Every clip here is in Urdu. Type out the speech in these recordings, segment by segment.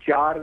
$4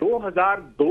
2002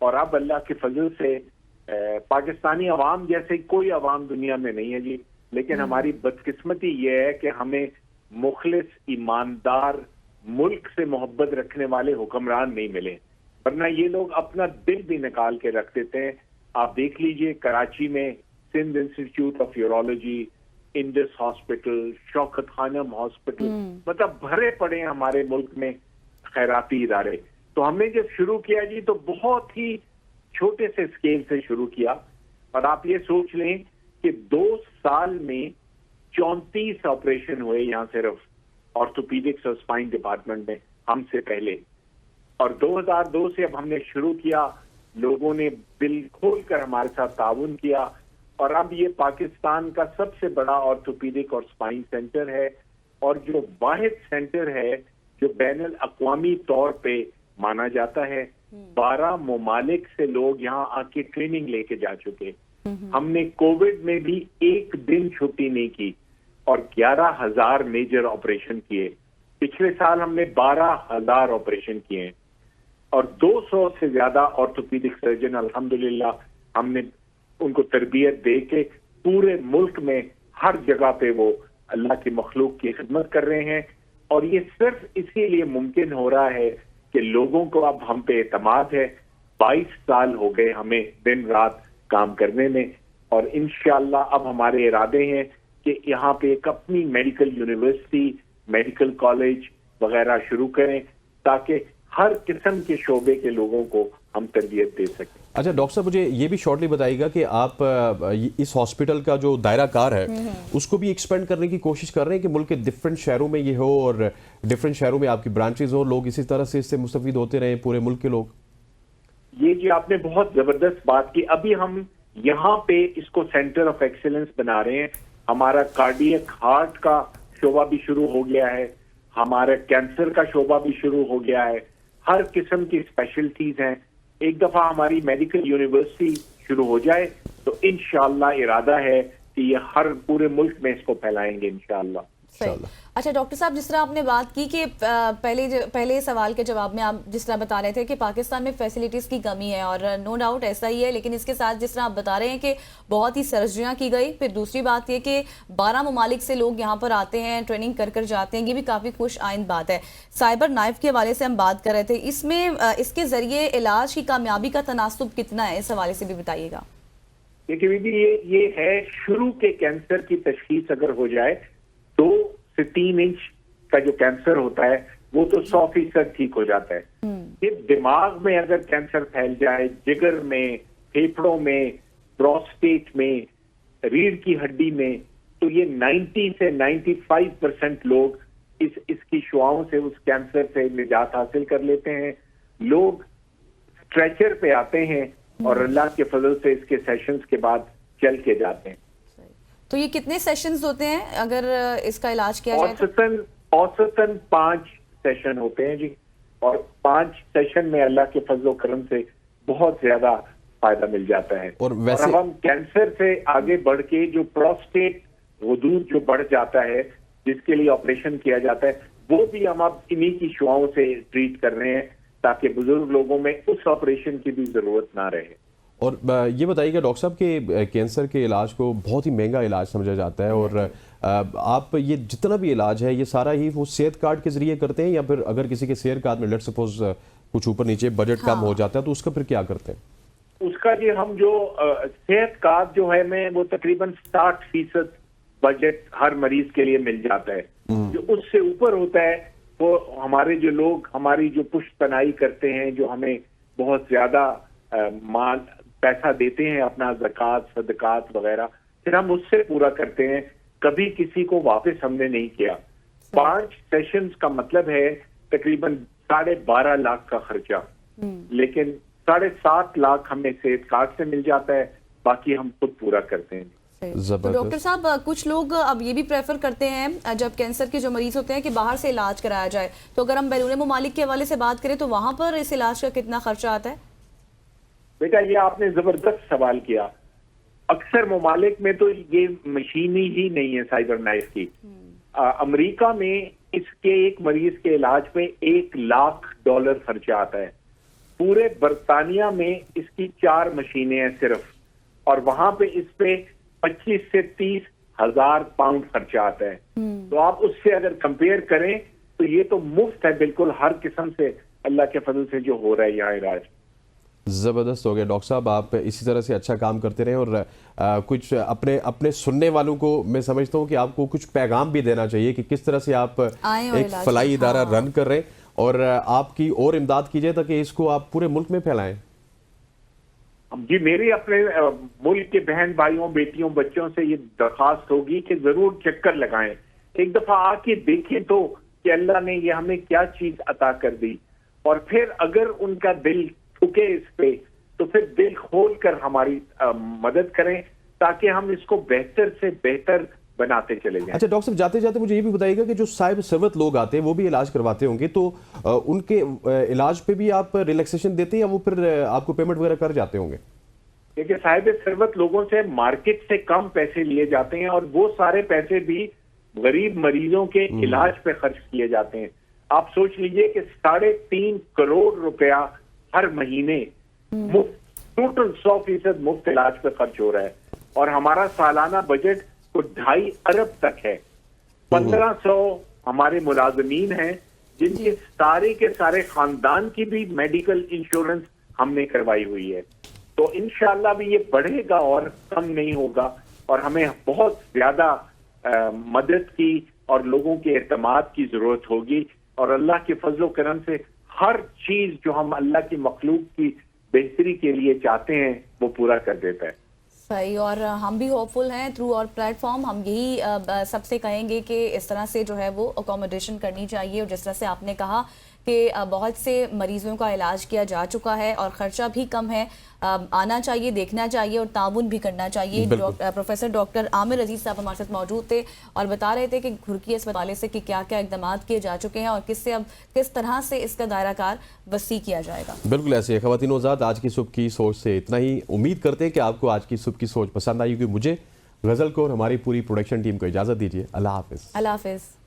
اور اب اللہ کے فضل سے پاکستانی عوام جیسے کوئی عوام دنیا میں نہیں ہے جی، لیکن ہماری بدقسمتی یہ ہے کہ ہمیں مخلص ایماندار ملک سے محبت رکھنے والے حکمران نہیں ملے، ورنہ یہ لوگ اپنا دل بھی نکال کے رکھ دیتے ہیں. آپ دیکھ لیجئے کراچی میں Sindh institute of urology, Indus hospital, Shaukat Khanum hospital, مطلب بھرے پڑے ہیں ہمارے ملک میں خیراتی ادارے. تو ہم نے جب شروع کیا جی تو بہت ہی چھوٹے سے اسکیل سے شروع کیا، اور آپ یہ سوچ لیں کہ 2 سال میں 34 آپریشن ہوئے یہاں صرف آرتھوپیڈکس اور اسپائن ڈپارٹمنٹ میں ہم سے پہلے. اور 2002 سے اب ہم نے شروع کیا، لوگوں نے دل کھول کر ہمارے ساتھ تعاون کیا، اور اب یہ پاکستان کا سب سے بڑا آرتھوپیڈک اور اسپائن سینٹر ہے، اور جو واحد سینٹر ہے جو بین الاقوامی طور پہ مانا جاتا ہے. 12 ممالک سے لوگ یہاں آ کے ٹریننگ لے کے جا چکے. ہم نے کووڈ میں بھی ایک دن چھٹی نہیں کی اور 11,000 میجر آپریشن کیے. پچھلے سال ہم نے 12,000 آپریشن کیے ہیں، اور 200 سے زیادہ آرتھوپیڈک سرجن الحمدللہ ہم نے ان کو تربیت دے کے پورے ملک میں ہر جگہ پہ وہ اللہ کی مخلوق کی خدمت کر رہے ہیں. اور یہ صرف اسی لیے ممکن ہو رہا ہے کہ لوگوں کو اب ہم پہ اعتماد ہے. 22 سال ہو گئے ہمیں دن رات کام کرنے میں، اور انشاءاللہ اب ہمارے ارادے ہیں کہ یہاں پہ ایک اپنی میڈیکل یونیورسٹی، میڈیکل کالج وغیرہ شروع کریں تاکہ ہر قسم کے شعبے کے لوگوں کو ہم تربیت دے سکیں. اچھا ڈاکٹر صاحب، مجھے یہ بھی شارٹلی بتائیے گا کہ آپ اس ہاسپٹل کا جو دائرہ کار ہے اس کو بھی ایکسپینڈ کرنے کی کوشش کر رہے ہیں کہ ملک کے ڈفرینٹ شہروں میں یہ ہو اور ڈفرینٹ شہروں میں آپ کی برانچز ہو، لوگ اسی طرح سے اس سے مستفید ہوتے رہیں، پورے ملک کے لوگ؟ یہ جی آپ نے بہت زبردست بات کی. ابھی ہم یہاں پہ اس کو سینٹر آف ایکسیلنس بنا رہے ہیں. ہمارا کارڈیک ہارٹ کا شعبہ بھی شروع ہو گیا ہے، ہمارا کینسر کا شعبہ بھی شروع ہو گیا ہے، ہر قسم کی اسپیشلٹیز ہیں. ایک دفعہ ہماری میڈیکل یونیورسٹی شروع ہو جائے تو انشاءاللہ ارادہ ہے کہ یہ ہر پورے ملک میں اس کو پھیلائیں گے انشاءاللہ. اچھا ڈاکٹر صاحب، جس طرح آپ نے بات کی کہ پہلے سوال کے جواب میں آپ جس طرح بتا رہے تھے کہ پاکستان میں فیسلٹیز کی کمی ہے، اور نو ڈاؤٹ ایسا ہی ہے، لیکن اس کے ساتھ جس طرح آپ بتا رہے ہیں کہ بہت ہی سرجریاں کی گئی. پھر دوسری بات یہ کہ 12 ممالک سے لوگ یہاں پر آتے ہیں، ٹریننگ کر جاتے ہیں، یہ بھی کافی خوش آئند بات ہے. سائبر نائف کے حوالے سے ہم بات کر رہے تھے، اس میں اس کے ذریعے علاج کی کامیابی کا تناسب کتنا ہے، اس حوالے سے بھی بتائیے گا. دیکھیے بی یہ ہے شروع کے کینسر کی تشخیص اگر ہو جائے 2 سے 3 انچ کا جو کینسر ہوتا ہے وہ تو 100% ٹھیک ہو جاتا ہے. یہ دماغ میں اگر کینسر پھیل جائے، جگر میں، پھیپھڑوں میں، پروسٹیٹ میں، ریڑھ کی ہڈی میں، تو یہ 90 سے 95% لوگ اس کی شعاؤں سے اس کینسر سے نجات حاصل کر لیتے ہیں. لوگ اسٹریچر پہ آتے ہیں اور اللہ کے فضل سے اس کے سیشنز کے بعد چل کے جاتے ہیں. تو یہ کتنے سیشنز ہوتے ہیں اگر اس کا علاج کیا جائے؟ اوسطاً 5 سیشن ہوتے ہیں جی، اور 5 سیشن میں اللہ کے فضل و کرم سے بہت زیادہ فائدہ مل جاتا ہے. اور ہم کینسر سے آگے بڑھ کے جو پروسٹیٹ غدود جو بڑھ جاتا ہے جس کے لیے آپریشن کیا جاتا ہے وہ بھی ہم اب انہی کی شعاؤں سے ٹریٹ کر رہے ہیں تاکہ بزرگ لوگوں میں اس آپریشن کی بھی ضرورت نہ رہے. اور یہ بتائیے گا ڈاکٹر صاحب کہ کینسر کے علاج کو بہت ہی مہنگا علاج سمجھا جاتا ہے، اور آپ یہ جتنا بھی علاج ہے یہ سارا ہی وہ صحت کارڈ کے ذریعے کرتے ہیں، یا پھر اگر کسی کے صحت کارڈ میں لیٹ سپوز کچھ اوپر نیچے بجٹ کم ہو جاتا ہے تو اس کا پھر کیا کرتے ہیں؟ اس کا جی ہم جو صحت کارڈ جو ہے میں وہ تقریباً 60% بجٹ ہر مریض کے لیے مل جاتا ہے. جو اس سے اوپر ہوتا ہے وہ ہمارے جو لوگ ہماری جو پشت پناہی کرتے ہیں، جو ہمیں بہت زیادہ مال پیسہ دیتے ہیں اپنا زکوٰۃ صدقات وغیرہ، پھر ہم اس سے پورا کرتے ہیں. کبھی کسی کو واپس ہم نے نہیں کیا. 5 سیشنز کا مطلب ہے تقریباً 12.5 لاکھ کا خرچہ، لیکن 7.5 لاکھ ہمیں صحت کارڈ سے مل جاتا ہے، باقی ہم خود پورا کرتے ہیں. تو ڈاکٹر صاحب کچھ لوگ اب یہ بھی پریفر کرتے ہیں جب کینسر کے جو مریض ہوتے ہیں کہ باہر سے علاج کرایا جائے، تو اگر ہم بیرون ممالک کے حوالے سے بات کریں تو وہاں پر اس علاج کا کتنا خرچہ آتا ہے؟ بیٹا یہ آپ نے زبردست سوال کیا. اکثر ممالک میں تو یہ مشینی ہی نہیں ہے سائبر نائف کی. امریکہ میں اس کے ایک مریض کے علاج میں $1 لاکھ خرچہ آتا ہے. پورے برطانیہ میں اس کی 4 مشینیں ہیں صرف, اور وہاں پہ اس پہ 25 سے 30 ہزار پاؤنڈ خرچات ہے. تو آپ اس سے اگر کمپیئر کریں تو یہ تو مفت ہے بالکل ہر قسم سے اللہ کے فضل سے جو ہو رہا ہے یہاں علاج. زبردست ہو گیا ڈاکٹر صاحب, آپ اسی طرح سے اچھا کام کرتے رہیں, اور کچھ اپنے سننے والوں کو میں سمجھتا ہوں کہ آپ کو کچھ پیغام بھی دینا چاہیے کہ کس طرح سے آپ ایک فلاحی ادارہ رن کر رہے ہیں اور آپ کی اور امداد کیجئے تاکہ اس کو آپ پورے ملک میں پھیلائیں. جی, میری اپنے ملک کے بہن بھائیوں, بیٹیوں, بچوں سے یہ درخواست ہوگی کہ ضرور چکر لگائیں, ایک دفعہ آ کے دیکھیں تو کہ اللہ نے یہ ہمیں کیا چیز عطا کر دی, اور پھر اگر ان کا دل ٹھکے اس پہ تو پھر دل کھول کر ہماری مدد کریں تاکہ ہم اس کو بہتر سے بہتر بناتے چلے جائیں. اچھا ڈاکٹر صاحب, جاتے جاتے مجھے یہ بھی بتائیے گا کہ جو صاحب ثروت لوگ آتے ہیں وہ بھی علاج کرواتے ہوں گے, تو ان کے علاج پہ بھی آپ ریلیکسیشن دیتے ہیں یا وہ پھر آپ کو پیمنٹ وغیرہ کر جاتے ہوں گے؟ دیکھیے, صاحب ثروت لوگوں سے مارکیٹ سے کم پیسے لیے جاتے ہیں اور وہ سارے پیسے بھی غریب مریضوں کے علاج پہ خرچ کیے جاتے ہیں. آپ سوچ لیجئے کہ 3.5 کروڑ روپیہ ہر مہینے مفت, ٹوٹل 100% مفت علاج پہ خرچ ہو رہا ہے, اور ہمارا سالانہ بجٹ تو 2.5 ارب تک ہے. 1500 ہمارے ملازمین ہیں جن کے سارے خاندان کی بھی میڈیکل انشورنس ہم نے کروائی ہوئی ہے. تو انشاءاللہ بھی یہ بڑھے گا اور کم نہیں ہوگا, اور ہمیں بہت زیادہ مدد کی اور لوگوں کے اعتماد کی ضرورت ہوگی, اور اللہ کے فضل و کرم سے ہر چیز جو ہم اللہ کی مخلوق کی بہتری کے لیے چاہتے ہیں وہ پورا کر دیتا ہے. صحیح, اور ہم بھی ہوپ فل ہیں تھرو اور پلیٹ فارم. ہم یہی سب سے کہیں گے کہ اس طرح سے جو ہے وہ اکوموڈیشن کرنی چاہیے, اور جس طرح سے آپ نے کہا کہ بہت سے مریضوں کا علاج کیا جا چکا ہے اور خرچہ بھی کم ہے, آنا چاہیے, دیکھنا چاہیے اور تعاون بھی کرنا چاہیے. پروفیسر ڈاکٹر عامر عزیز صاحب ہمارے ساتھ موجود تھے اور بتا رہے تھے کہ گھرکی اسپتال سے کہ کیا کیا اقدامات کیے جا چکے ہیں اور کس طرح سے اس کا دائرہ کار وسیع کیا جائے گا. بالکل ایسے. خواتین و حضرات, آج کی صبح کی سوچ سے اتنا ہی. امید کرتے ہیں کہ آپ کو آج کی صبح کی سوچ پسند آئی ہوگی. مجھے، غزل کو اور ہماری پوری پروڈکشن ٹیم کو اجازت دیجیے. اللہ حافظ. اللہ حافظ.